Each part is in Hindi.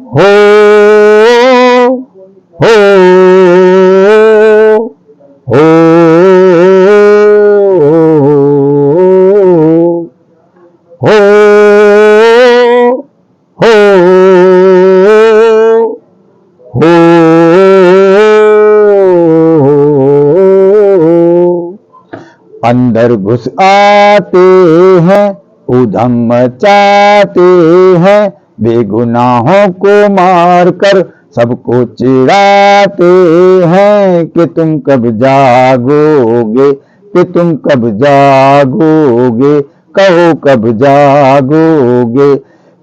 हो हो हो हो हो हो अंदर घुस आते हैं, उधम मचाते हैं, बेगुनाहों को मारकर सबको चिढ़ाते हैं कि तुम कब जागोगे, कि तुम कब जागोगे, कहो कब जागोगे।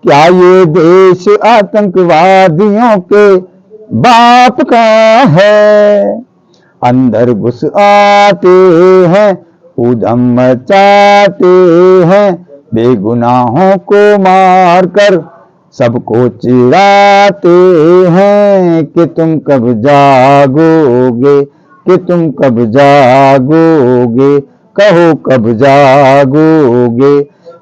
क्या ये देश आतंकवादियों के बाप का है? अंदर घुस आते हैं, उधम मचाते हैं, बेगुनाहों को मारकर सबको चिढ़ाते हैं कि तुम कब जागोगे, कि तुम कब जागोगे, कहो कब जागोगे।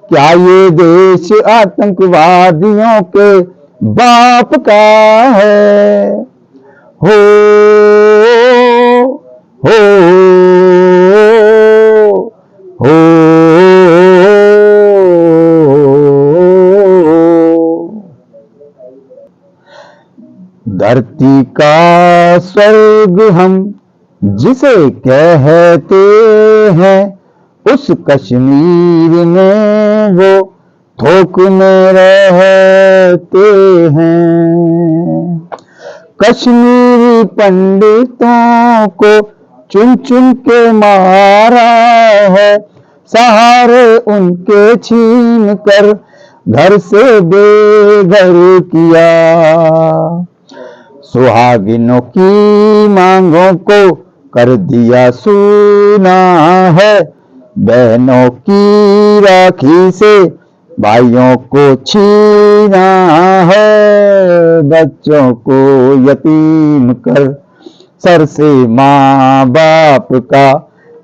क्या ये देश आतंकवादियों के बाप का है? हो हो हो धरती का स्वर्ग हम जिसे कहते हैं, उस कश्मीर में वो थोक में रहते हैं। कश्मीरी पंडितों को चुन चुन के मारा है, सहारे उनके छीन कर घर से बेघर किया। सुहागिनों की मांगों को कर दिया सूना है, बहनों की राखी से भाइयों को छीना है, बच्चों को यतीम कर सर से माँ बाप का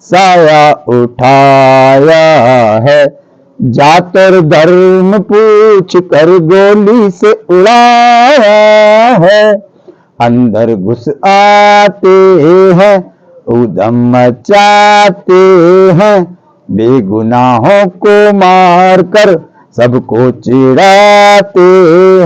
साया उठाया है। जात और धर्म पूछ कर गोली से उड़ाया है। अंदर घुस आते हैं, उधम मचाते हैं, बेगुनाहों को मारकर सबको चिढ़ाते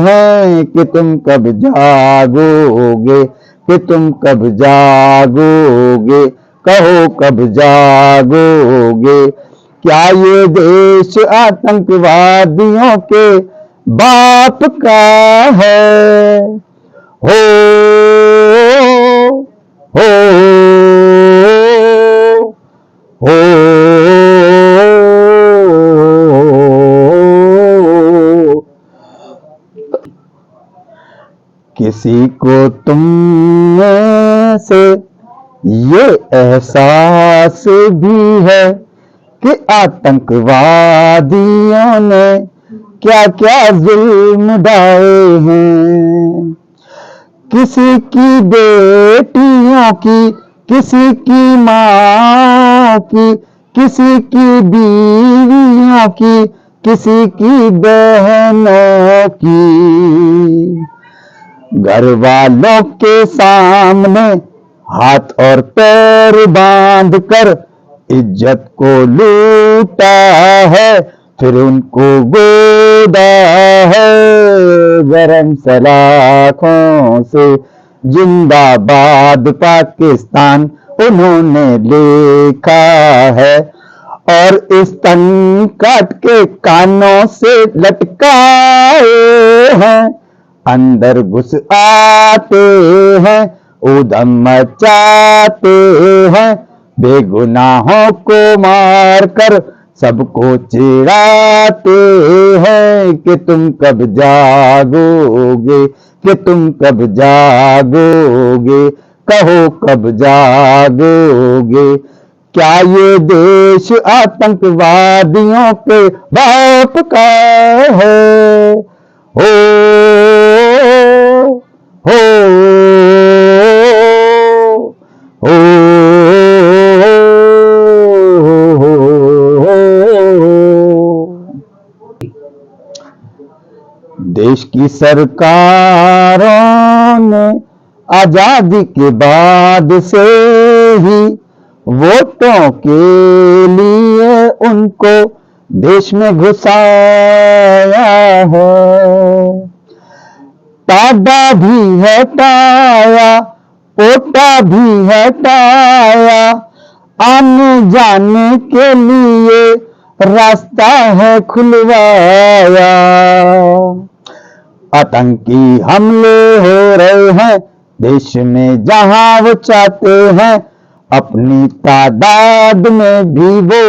हैं कि तुम कब जागोगे, कि तुम कब जागोगे, कहो कब जागोगे। क्या ये देश आतंकवादियों के बाप का है? हो हो हो किसी को तुम में से ये एहसास भी है कि आतंकवादियों ने क्या क्या जुल्म ढाए हैं। किसी की बेटियों की, किसी की माँ की, किसी की बीवियों की, किसी की बहनों की। घर वालों के सामने हाथ और पैर बांध कर इज्जत को लूटा है, फिर उनको गोदा है गरम सलाखों से। जिंदाबाद पाकिस्तान उन्होंने लिखा है, और इस तन काट के कानों से लटकाए हैं। अंदर घुस आते हैं, उधम मचाते हैं, बेगुनाहों को मारकर सबको चिढ़ाते हैं कि तुम कब जागोगे, कि तुम कब जागोगे, कहो कब जागोगे। क्या ये देश आतंकवादियों के बाप का है? हो हो हो देश की की सरकारों ने आजादी के बाद से ही वोटों के लिए उनको देश में घुसाया है। ताबा भी हटाया, पोटा भी हटाया, आने जाने के लिए रास्ता है खुलवाया। आतंकी हमले हो रहे हैं देश में जहां वो चाहते हैं, अपनी तादाद में भी वो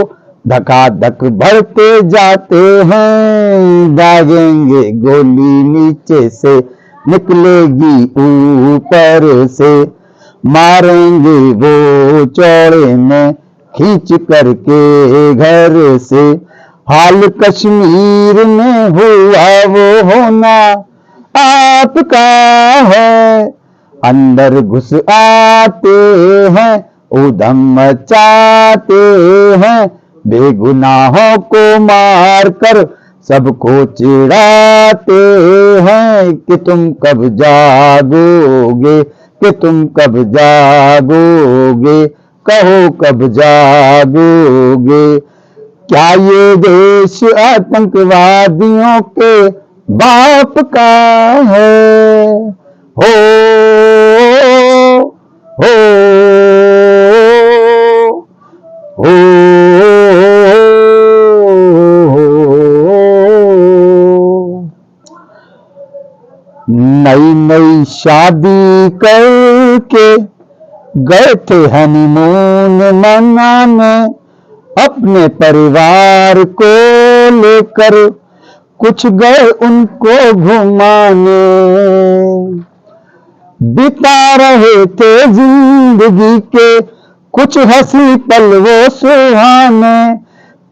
धकाधक बढ़ते जाते हैं। दागेंगे गोली नीचे से, निकलेगी ऊपर से, मारेंगे वो चौड़े में खींच करके घर से। हाल कश्मीर में हुआ वो होना आपका है, अंदर घुस आते हैं, उधम मचाते हैं, बेगुनाहों को मार कर सबको चिढ़ाते हैं। कि तुम कब जागोगे, कि तुम कब जागोगे, कहो कब जागोगे। क्या ये देश आतंकवादियों के बाप का है? हो हो हो नई नई शादी करके गए थे हनीमून मनाने, अपने परिवार को लेकर कुछ गए उनको घुमाने। बिता रहे थे जिंदगी के कुछ हंसी पल वो सुहाने,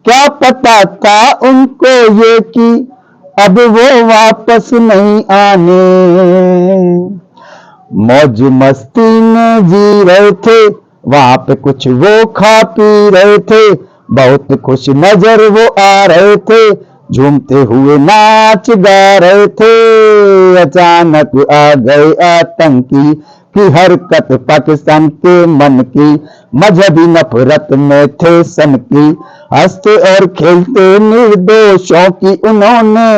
क्या पता था उनको ये कि अब वो वापस नहीं आने। मौज मस्ती में जी रहे थे, वहां पे कुछ वो खा पी रहे थे, बहुत खुश नजर वो आ रहे थे, झूमते हुए नाच गा रहे थे। अचानक आ गए आतंकी की हरकत पाकिस्तान के मन की, मजहबी नफरत में थे सनकी, हंसते और खेलते निर्दोषों की उन्होंने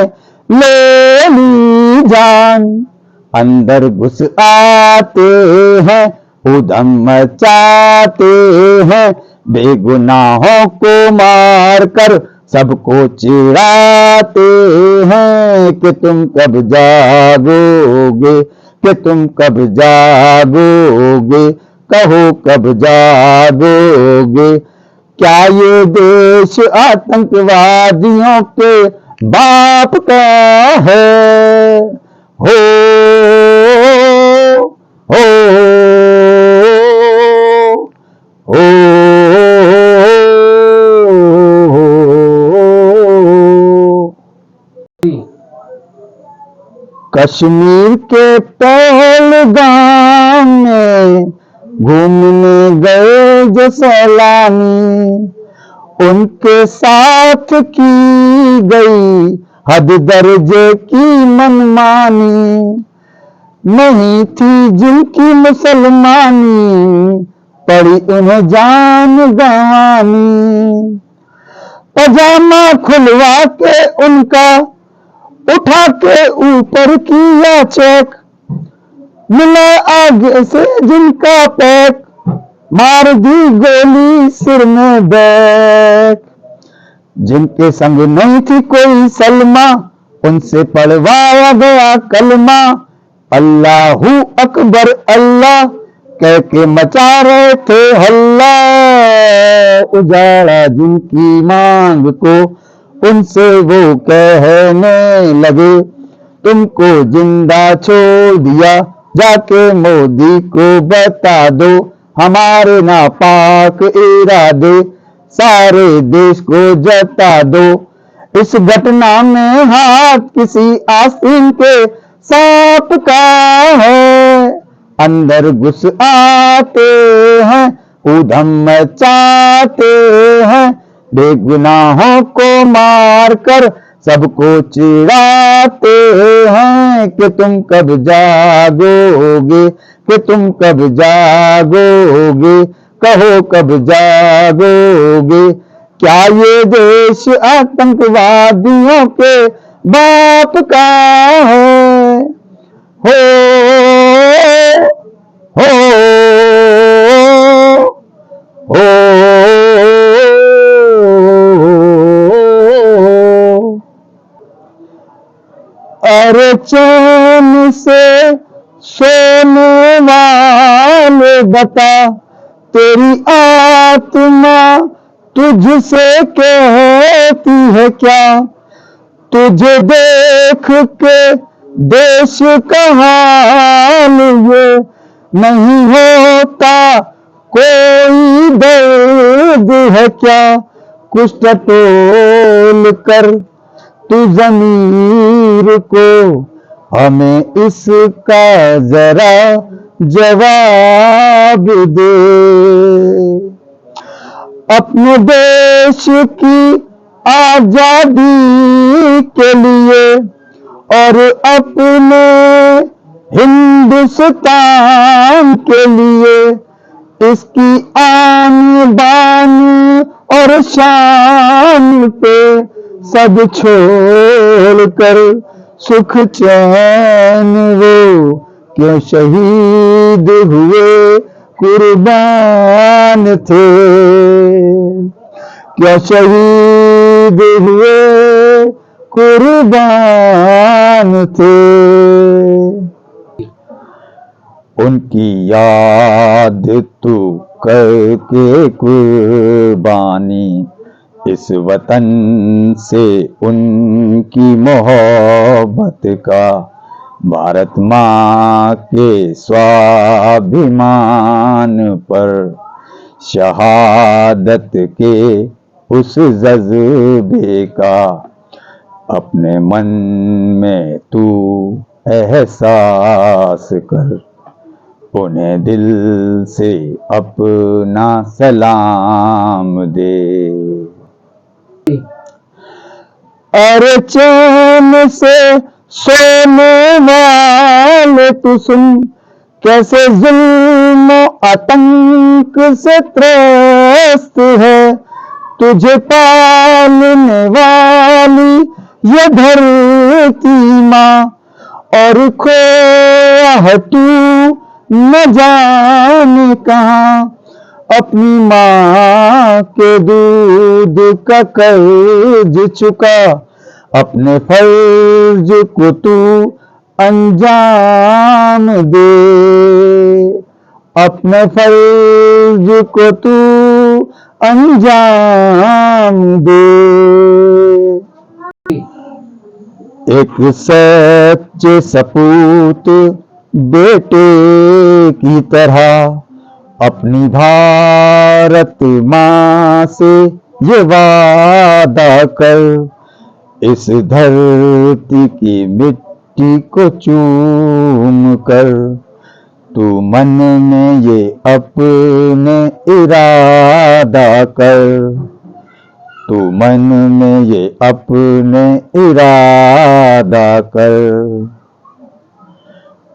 ले ली जान। अंदर घुस आते हैं, उधम मचाते हैं, बेगुनाहों को मार कर सबको चिढ़ाते हैं। कि तुम कब जागोगे, कि तुम कब जागोगे, कहो कब जागोगे। क्या ये देश आतंकवादियों के बाप का है? हो हो हो कश्मीर के पहलगाम में घूमने गए जो सैलानी, उनके साथ की गई हद दर्जे की मनमानी। नहीं थी जिनकी मुसलमानी, पड़ी उन्हें जान गंवानी। पजामा खुलवा के उनका उठा के ऊपर किया चेक, मिला आगे से जिनका पैक, मार दी गोली सिर में बैक। जिनके संग नहीं थी कोई सलमा, उनसे पढ़वाया गया कलमा। अल्लाहू अकबर अल्लाह कह के मचा रहे थे हल्ला। उजाड़ा जिनकी मांग को उनसे वो कहने लगे, तुमको जिंदा छोड़ दिया, जाके मोदी को बता दो, हमारे नापाक इरादे सारे देश को जता दो। इस घटना में हाथ किसी आस्तीन के सांप का है, अंदर घुस आते हैं, उधम मचाते हैं, बेगुनाहों को मार कर सबको चिढ़ाते हैं कि तुम कब जागोगे, कि तुम कब जागोगे, कहो कब जागोगे। क्या ये देश आतंकवादियों के बाप का है? हो हो हो अरे चैन से सोने वाले बता, तेरी आत्मा तुझसे कहती है क्या? तुझे देख के देश का हाल ये नहीं होता कोई दर्द है क्या? कुछ टटोल कर तू ज़मीर को हमें इसका जरा जवाब दे। अपने देश की आजादी के लिए और अपने हिंदुस्तान के लिए इसकी आन बान और शान पे सब छोड़कर सुख चैन वो क्यों शहीद हुए, कुर्बान थे, क्या शहीद हुए, कुर्बान थे। उनकी याद तू करके कुर्बानी, इस वतन से उनकी मोहब्बत का, भारत माँ के स्वाभिमान पर शहादत के उस जज्बे का अपने मन में तू एहसास कर। उन्हें दिल से अपना सलाम दे। अरे चैन से सोने वाले तू सुन, कैसे जुल्म आतंक से त्रस्त है। तुझे पालने वाली ये धरती माँ, और खोया है तू न जाने कहाँ। अपनी माँ के दूध का कर्ज चुका, अपने फर्ज को तू अंजाम दे। अपने फर्ज को तू अंजाम दे। एक सच्चे सपूत बेटे की तरह अपनी भारत माँ से ये वादा कर, इस धरती की मिट्टी को चूम कर तू मन में ये अपने इरादा कर। तू मन में ये अपने इरादा कर।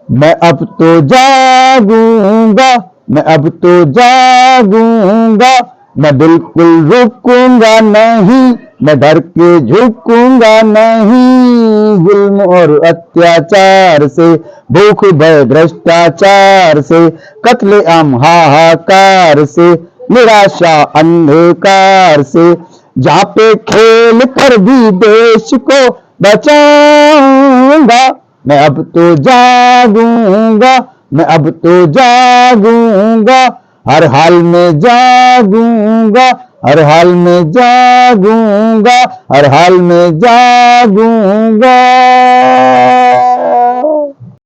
मैं अब तो जागूंगा, मैं अब तो जागूंगा, मैं बिल्कुल रुकूंगा नहीं, मैं डर के झुकूंगा नहीं। जुल्म और अत्याचार से, भूख भय भ्रष्टाचार से, कत्ले आम हाहाकार से, निराशा अंधकार से, जहाँ पे खेल कर भी देश को बचाऊंगा। मैं अब तो जागूंगा, मैं अब तो जागूंगा, हर हाल में जागूंगा, हर हाल में जागूंगा, हर हाल में जागूंगा।